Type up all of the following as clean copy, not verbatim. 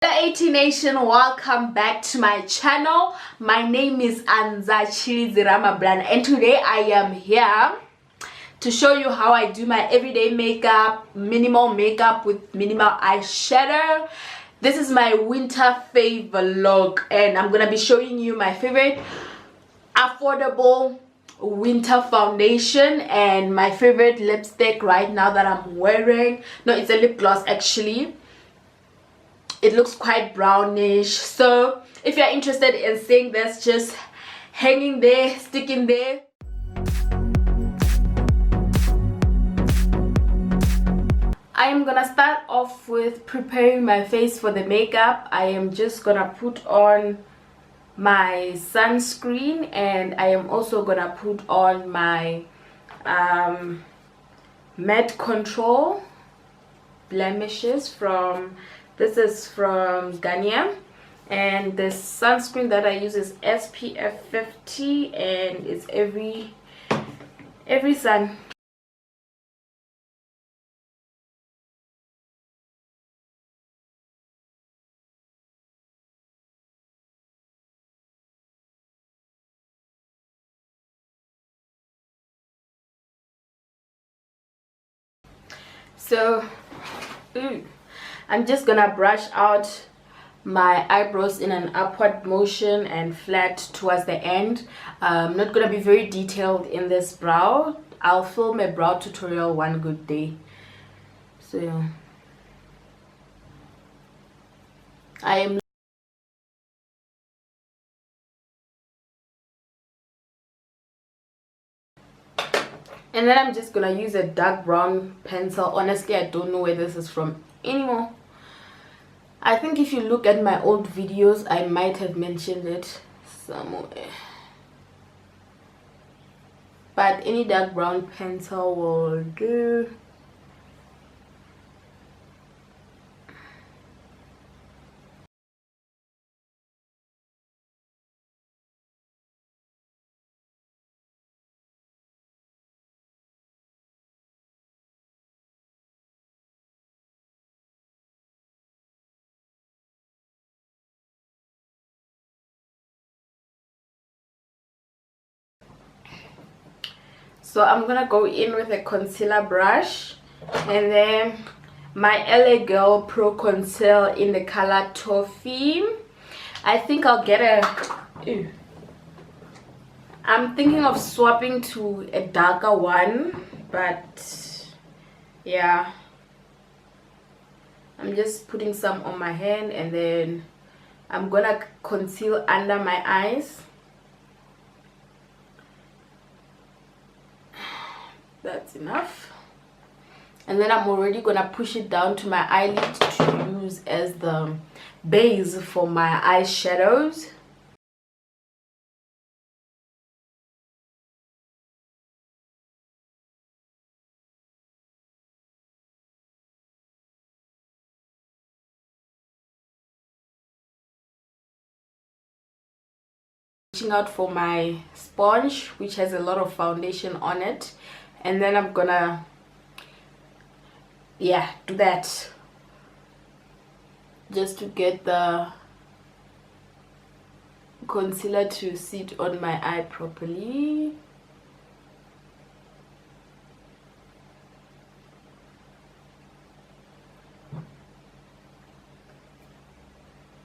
Hello AT Nation, welcome back to my channel. My name is ANZA-T and today I am here to show you how I do my everyday makeup, minimal makeup with minimal eyeshadow. This is my winter favor look and I'm gonna be showing you my favorite affordable winter foundation and my favorite lipstick right now that I'm wearing. No, it's a lip gloss actually. It looks quite brownish, so if you're interested in seeing this, just hanging there, sticking there. I am gonna start off with preparing my face for the makeup. I am just gonna put on my sunscreen and I am also gonna put on my matte control blemishes from this is from Garnier, and the sunscreen that I use is SPF 50 and it's every sun. So I'm just gonna brush out my eyebrows in an upward motion and flat towards the end. I'm not gonna be very detailed in this brow. I'll film a brow tutorial one good day. So I am and then I'm just gonna use a dark brown pencil. Honestly, I don't know where this is from anymore. I think if you look at my old videos, I might have mentioned it somewhere. But any dark brown pencil will do. So I'm gonna go in with a concealer brush and then my LA Girl Pro Conceal in the color Toffee. I think I'll get I'm thinking of swapping to a darker one, but yeah, I'm just putting some on my hand and then I'm gonna conceal under my eyes. That's enough. And then I'm already gonna push it down to my eyelid to use as the base for my eyeshadows. Reaching out for my sponge, which has a lot of foundation on it, and then I'm gonna do that just to get the concealer to sit on my eye properly.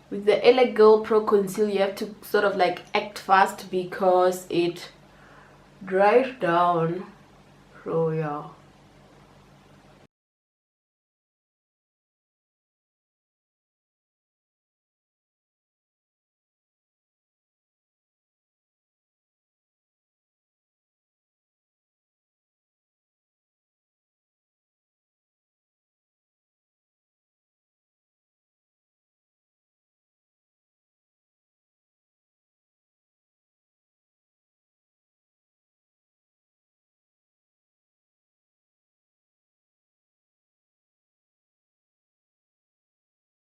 With the LA Girl Pro Conceal, you have to sort of like act fast because it dries down. So yeah.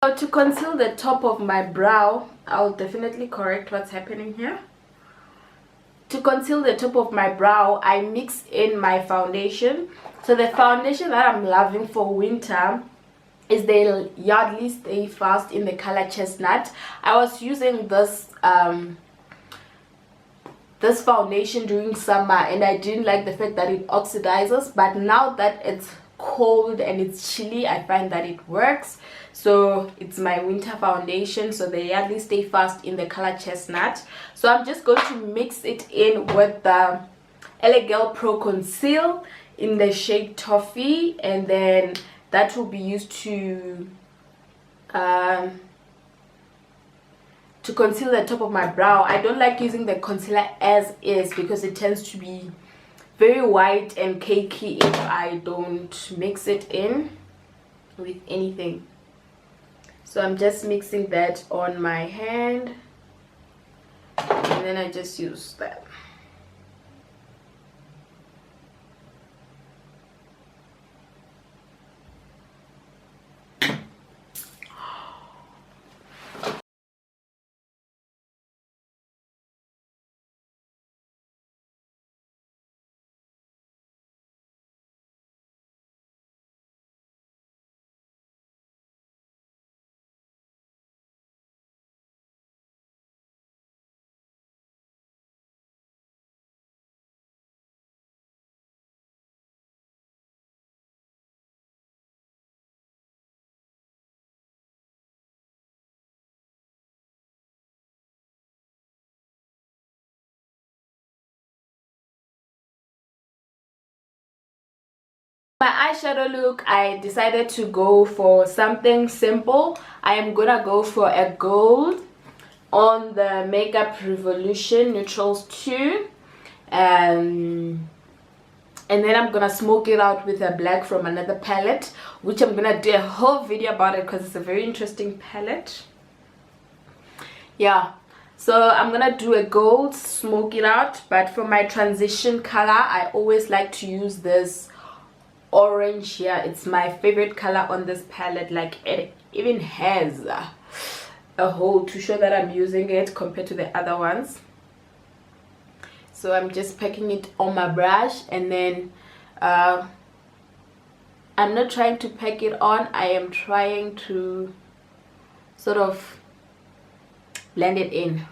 So to conceal the top of my brow, I'll definitely correct what's happening here. To conceal the top of my brow, I mix in my foundation. So the foundation that I'm loving for winter is the Yardley Stay Fast in the color chestnut. I was using this this foundation during summer and I didn't like the fact that it oxidizes, but now that it's cold and it's chilly, I find that it works. So it's my winter foundation, so the Yardley Stay Fast in the color chestnut. So I'm just going to mix it in with the LA Girl Pro Conceal in the shade Toffee, and then that will be used to conceal the top of my brow. I don't like using the concealer as is because it tends to be very white and cakey if I don't mix it in with anything. So I'm just mixing that on my hand and then I just use that. My eyeshadow look, I decided to go for something simple. I am gonna go for a gold on the Makeup Revolution Neutrals 2, and then I'm gonna smoke it out with a black from another palette, which I'm gonna do a whole video about it because it's a very interesting palette. Yeah, so I'm gonna do a gold, smoke it out, but for my transition color I always like to use this orange here. It's my favorite color on this palette. Like, it even has a hole to show that I'm using it compared to the other ones. So I'm just packing it on my brush, and then I'm not trying to pack it on, I am trying to sort of blend it in.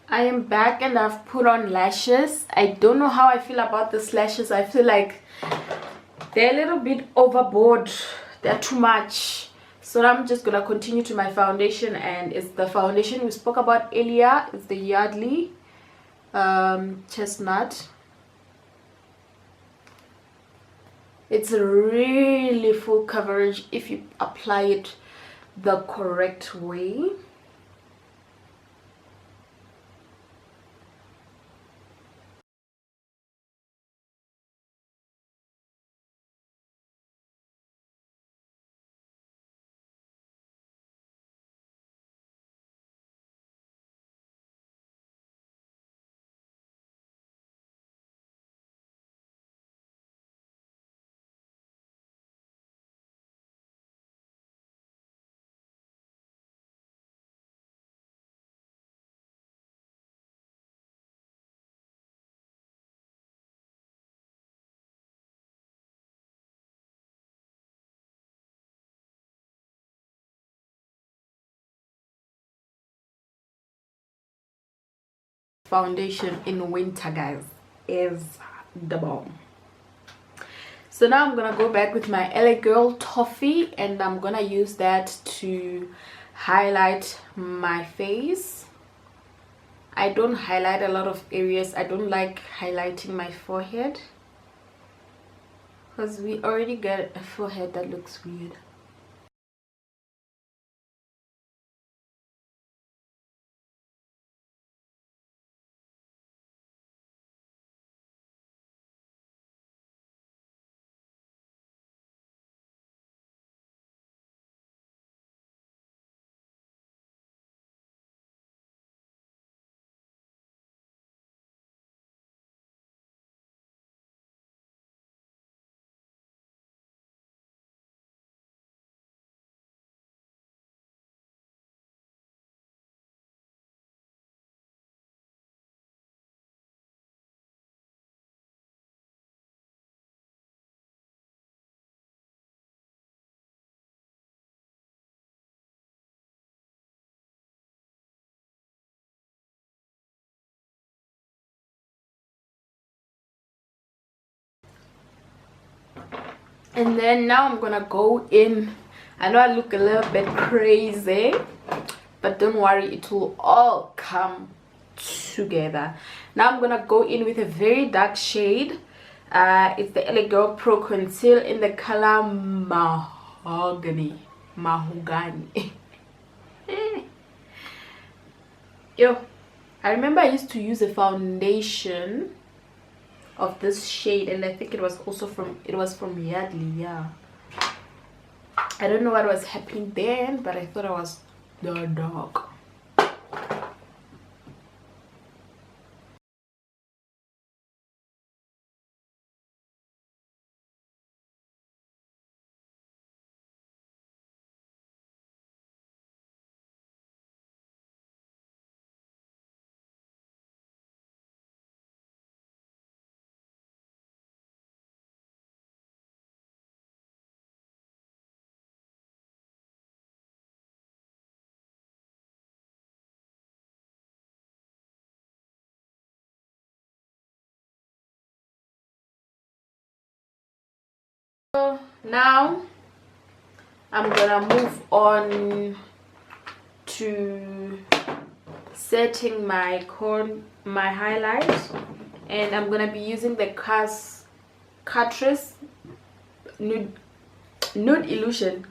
I am back and I've put on lashes. I don't know how I feel about these lashes. I feel like they're a little bit overboard. They're too much. So I'm just gonna continue to my foundation, and it's the foundation we spoke about earlier. It's the Yardley Chestnut. It's really full coverage if you apply it the correct way. Foundation in winter, guys, is the bomb. So now I'm gonna go back with my LA Girl Toffee, and I'm gonna use that to highlight my face. I don't highlight a lot of areas. I don't like highlighting my forehead because we already got a forehead that looks weird. And then now I'm gonna go in. I know I look a little bit crazy, but don't worry, it will all come together. Now I'm gonna go in with a very dark shade. It's the LA Girl Pro Conceal in the color mahogany. Yo, I remember I used to use a foundation of this shade, and I think it was from Yardley. Yeah, I don't know what was happening then, but I thought I was the dog. So now I'm gonna move on to setting my highlight, and I'm gonna be using the Catrice Nude Illusion.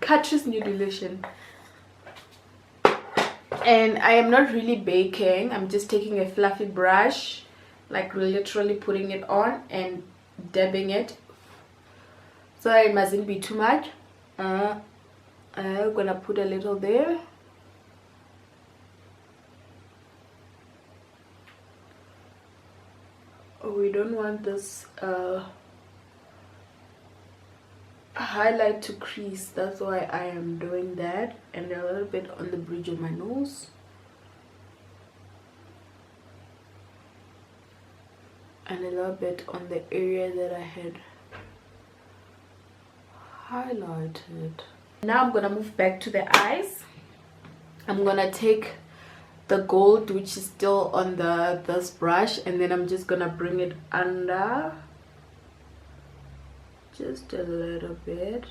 And I am not really baking. I'm just taking a fluffy brush, like literally putting it on and dabbing it, so it mustn't be too much. I'm gonna put a little there. We don't want this highlight to crease, that's why I am doing that, and a little bit on the bridge of my nose, and a little bit on the area that I had highlighted. Now I'm gonna move back to the eyes. I'm gonna take the gold, which is still on this brush, and then I'm just gonna bring it under just a little bit.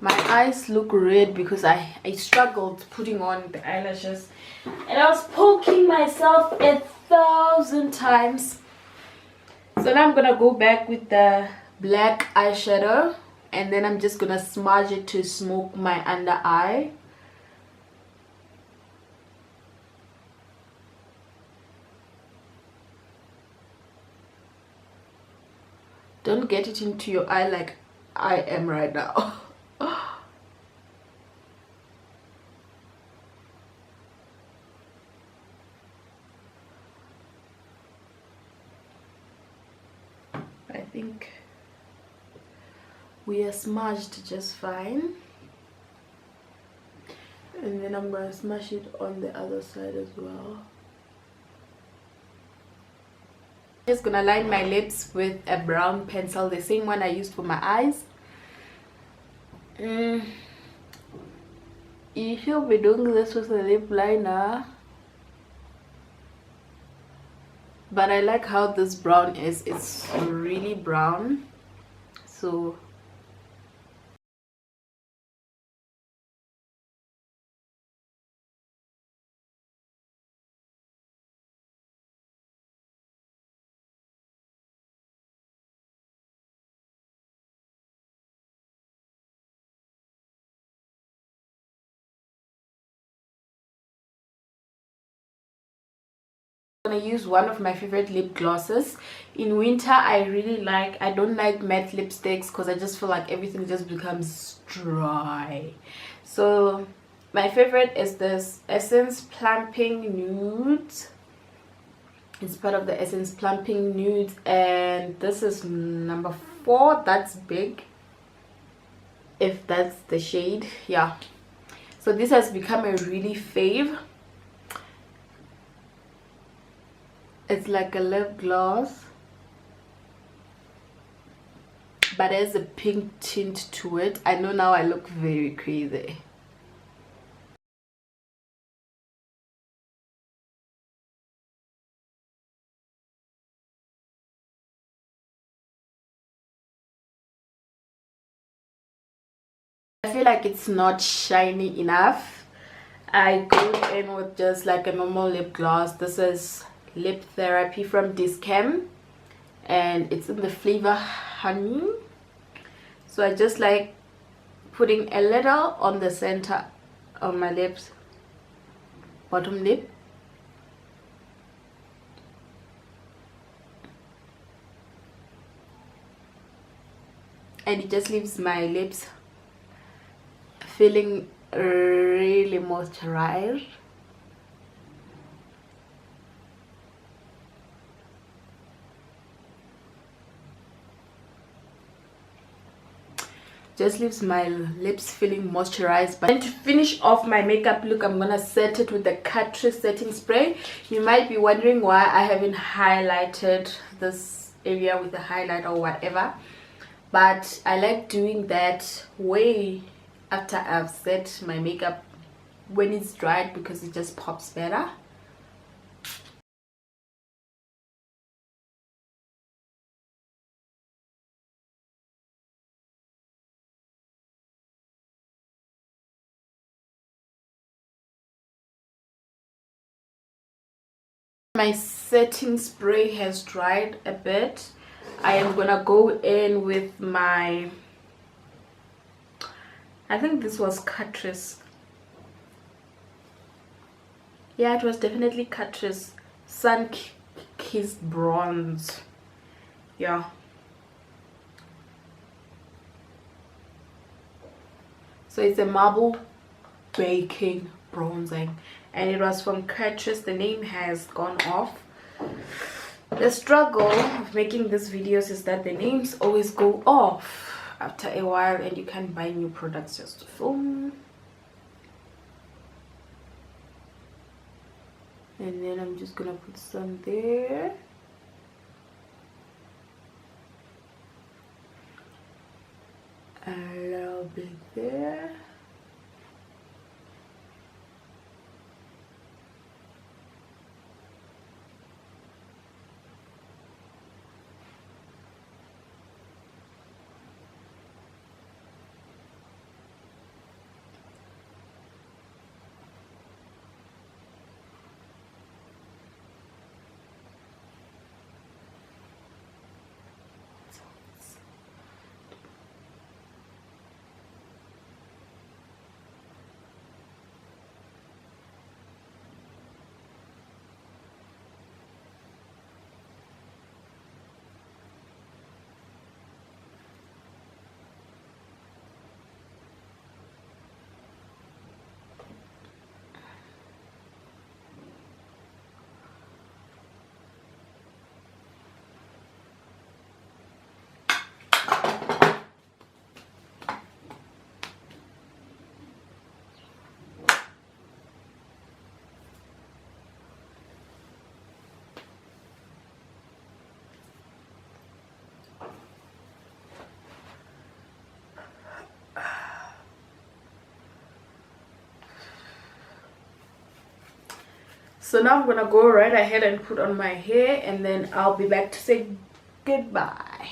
My eyes look red because I struggled putting on the eyelashes, and I was poking myself 1,000 times. So now I'm gonna go back with the black eyeshadow, and then I'm just gonna smudge it to smoke my under eye. Don't get it into your eye like I am right now. I think we are smudged just fine. And then I'm going to smash it on the other side as well. Just gonna line my lips with a brown pencil, the same one I used for my eyes. You should be doing this with a lip liner. but I like how this brown is. It's really brown. So I'm gonna use one of my favorite lip glosses. In winter I don't like matte lipsticks because I just feel like everything just becomes dry. So my favorite is this Essence Plumping Nude. It's part of the Essence Plumping Nude, and this is number 4. That's big, if that's the shade. Yeah, so this has become a really fave. It's like a lip gloss, but there's a pink tint to it. I know now I look very crazy. I feel like it's not shiny enough. I go in with just like a normal lip gloss. This is Lip Therapy from Discam, and it's in the flavor Honey. So I just like putting a little on the center of my lips, bottom lip, and it just leaves my lips feeling really moisturized. Just leaves my lips feeling moisturized. But then to finish off my makeup look, I'm gonna set it with the Catrice setting spray. You might be wondering why I haven't highlighted this area with a highlight or whatever, but I like doing that way after I've set my makeup, when it's dried, because it just pops better. My setting spray has dried a bit. I am gonna go in with my, I think this was Catrice. Yeah, it was definitely Catrice Sun Kissed Bronze. Yeah, so it's a marble baking bronzing, and it was from Catrice. The name has gone off. The struggle of making these videos is that the names always go off after a while, and you can't buy new products just to film. And then I'm just gonna put some there. A little bit there. So now I'm gonna go right ahead and put on my hair, and then I'll be back to say goodbye.